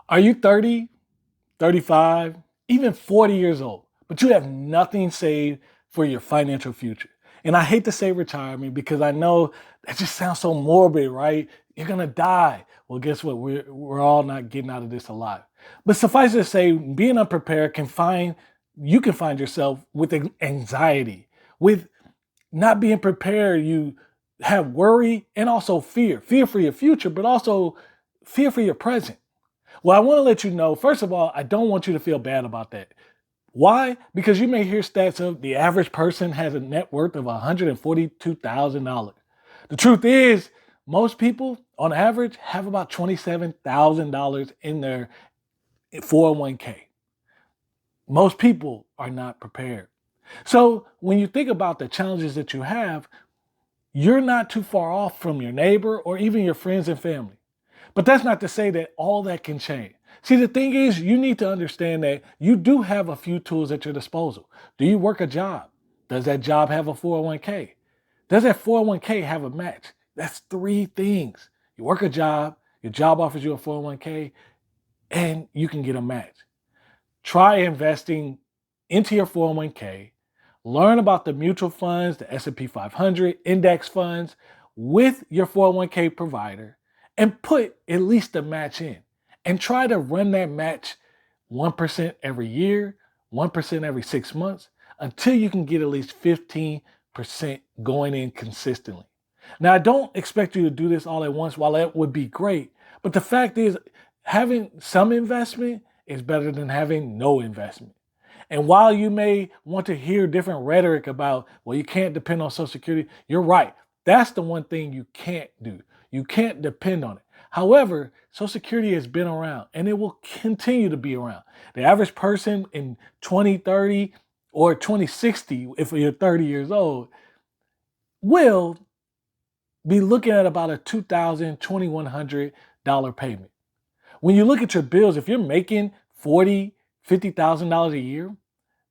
Are you 30, 35, even 40 years old, but you have nothing saved for your financial future? And I hate to say retirement because I know that just sounds so morbid, right? You're gonna die. Well, guess what? We're all not getting out of this alive. But suffice it to say, being unprepared you can find yourself with anxiety, with not being prepared. You have worry and also fear for your future, but also fear for your present. Well, I want to let you know, first of all, I don't want you to feel bad about that. Why? Because you may hear stats of the average person has a net worth of $142,000. The truth is, most people on average have about $27,000 in their 401k. Most people are not prepared. So when you think about the challenges that you have, you're not too far off from your neighbor or even your friends and family. But that's not to say that all that can change. See, the thing is, you need to understand that you do have a few tools at your disposal. Do you work a job? Does that job have a 401k? Does that 401k have a match? That's three things. You work a job, your job offers you a 401k, and you can get a match. Try investing into your 401k. Learn about the mutual funds, the S&P 500, index funds with your 401k provider and put at least a match in. And try to run that match 1% every year, 1% every 6 months until you can get at least 15% going in consistently. Now, I don't expect you to do this all at once. While that would be great, but the fact is, having some investment is better than having no investment. And while you may want to hear different rhetoric about, well, you can't depend on Social Security, you're right. That's the one thing you can't do. You can't depend on it. However, Social Security has been around and it will continue to be around. The average person in 2030 or 2060, if you're 30 years old, will be looking at about a $2,000, $2,100 payment. When you look at your bills, if you're making $40,000, $50,000 a year,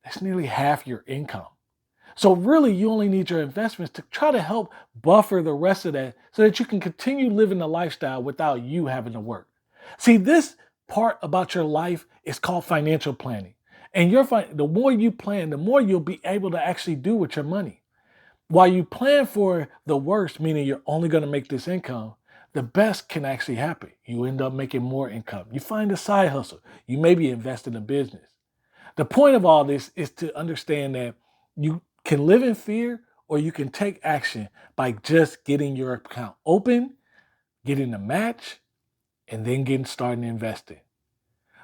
that's nearly half your income. So really, you only need your investments to try to help buffer the rest of that so that you can continue living the lifestyle without you having to work. See, this part about your life is called financial planning. And the more you plan, the more you'll be able to actually do with your money. While you plan for the worst, meaning you're only going to make this income, the best can actually happen. You end up making more income. You find a side hustle. You maybe invest in a business. The point of all this is to understand that you can live in fear or you can take action by just getting your account open, getting a match, and then getting started investing.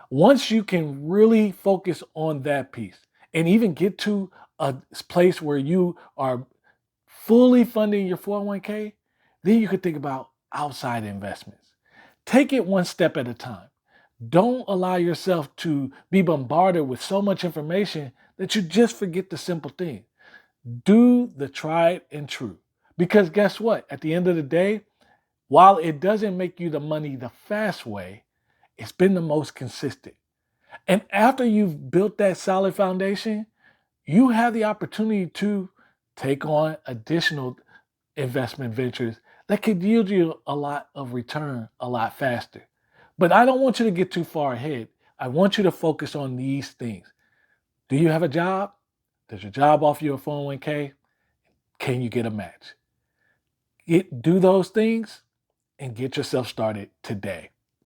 Once you can really focus on that piece and even get to a place where you are fully funding your 401k, then you could think about outside investments. Take it one step at a time. Don't allow yourself to be bombarded with so much information that you just forget the simple thing. Do the tried and true. Because guess what? At the end of the day, while it doesn't make you the money the fast way, it's been the most consistent. And after you've built that solid foundation, you have the opportunity to take on additional investment ventures that could yield you a lot of return a lot faster. But I don't want you to get too far ahead. I want you to focus on these things. Do you have a job? Does your job offer you a 401k? Can you get a match? Do those things and get yourself started today.